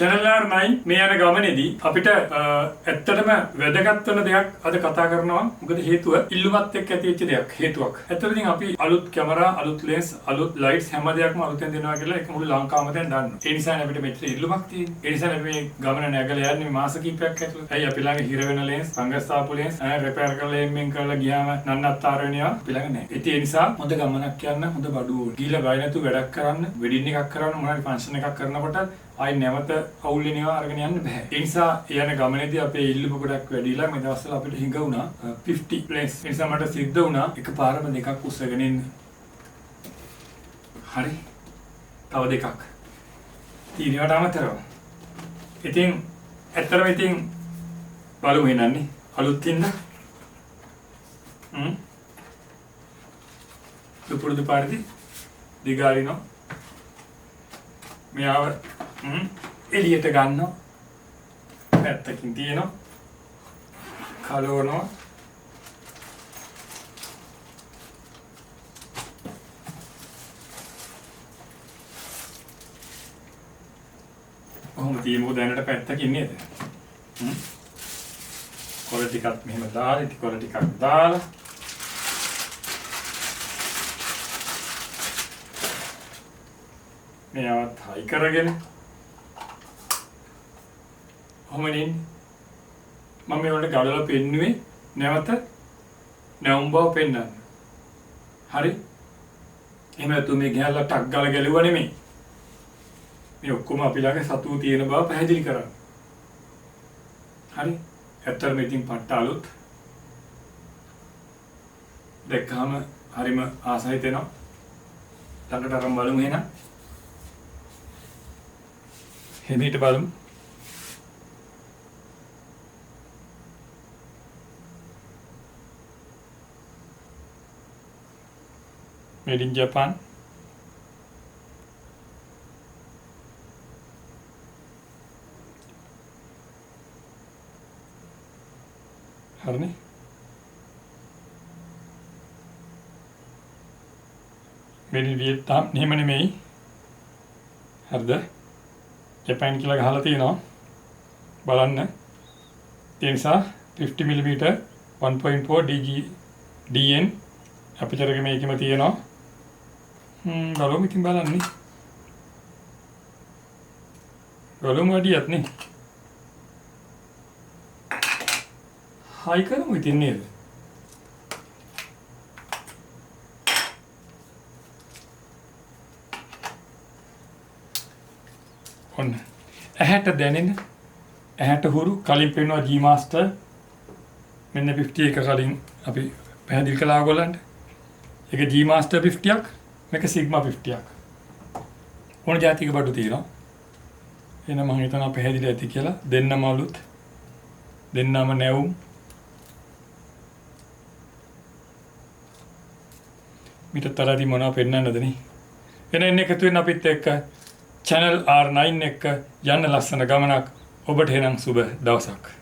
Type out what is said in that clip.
channel R9 මේ යන ගමනේදී අපිට ඇත්තටම වැදගත් වෙන දෙයක් අද කතා කරනවා. මොකද හේතුව ඉල්ලුමත් එක්ක ඇති වෙච්ච දෙයක් හේතුවක්. ඇත්තටම අපි අලුත් කැමරා, අලුත් ලෙන්ස්, අලුත් ලයිට්ස් හැම දෙයක්ම අලුතෙන් දෙනවා කියලා ඒක මුළු ලංකාවම දැන් දන්නවා. ඒ නිසා අපිට මෙච්චර ඉල්ලුමක් තියෙන්නේ. ඒ නිසා අපි මේ ගමන නැගලා යන්නේ මාස කිහිපයක් ඇතුළත. ඇයි අපි ළඟ හිර වෙන ලෙන්ස්, සංගස්ථාපු ලෙන්ස්, රිපෙයාර් කරලා එම්ෙන් කරලා ගියාම නන්නත්තර වෙනවා. අපි ළඟ නැහැ. ඒ නිසා හොඳ ගමනක් යන්න හොඳ බඩුව ඕනේ. ගිහලා බය නැතුව වැඩක් කරන්න, වෙඩින් එකක් කරන්න, මොනවාරි ෆන්ක්ෂන් එකක් කරනකොට ආයි නැවත අවුල් වෙනවා අරගෙන යන්න බෑ. ඒ නිසා යන ගමනේදී අපේ ඉල්ලුම ගොඩක් වැඩිලා මේ දවස්වල අපිට හිඟ වුණා 50 ප්ලේස්. ඒ නිසා මට සිද්ධ වුණා එකපාරම දෙකක් උස්සගෙන එන්න. හරි. තව දෙකක්. ඊනිවට අමතරව. ඉතින් ඇත්තටම ඉතින් බලමු එනන්නේ අලුත් ඉන්න. දුපුරුදු පාරදී දිගාරිනෝ. මෙයාව එළියට ගන්නවා. පැත්තකින් තියෙනවා. කලවනවා. කොහොමද තියමු දැනට පැත්තකින් නේද? කොළ ටිකක් මෙහෙම දාලා, ඉතින් කොළ ටිකක් දාලා මෙයාවත් හයි කරගෙන කොහොමනින් මම මේවට ගඩොල පෙන්නුවේ නැවත නැවුම් බව පෙන්වන්න. හරි? එහෙම නැතු මේ ගෑල්ලා ටක් ගාලා ගැලුවා නෙමෙයි. මේ ඔක්කොම අපි ළඟ සතුව තියෙන බව පැහැදිලි කරන්න. හරි? ඇත්තටම ඉතින් පට්ට අලුත්. දැක්කම හරිම ආසයි තේනවා. ළඟට අරන් බලමු එහෙනම්. හෙමීට බලමු. Made in Japan. හරිනේ. Made in Vietnam නෙමෙයි නෙමෙයි. හරිද? ජපාන් කියලා ගහලා තියෙනවා. බලන්න. ඒ නිසා 50mm 1.4 DN අපිටරගේ මේකෙම තියෙනවා. බලමු ඉතින් බලන්නේ. බලමු අඩියක් නේ. හයි කරමු ඉතින් නේද? ඔන්න ඇහැට දැනෙන ඇහැට හුරු කලින් පෙන්වනවා G master මෙන්න 50 එක කලින් අපි පැහැදිලි කළා ඔයගොල්ලන්ට. ඒක G master 50ක් මේක sigma 50ක්. ඕන જાතික බඩු තියෙනවා. එහෙනම් මම හිතනවා පැහැදිලි ඇති කියලා. දෙන්නම අලුත්. දෙන්නම නැවුම්. මිටතරදී මොනව පෙන්වන්නද නේ? එන එකතු වෙන අපිත් එක්ක channel R9 එක යන්න ලස්සන ගමනක්. ඔබට එනම් සුබ දවසක්.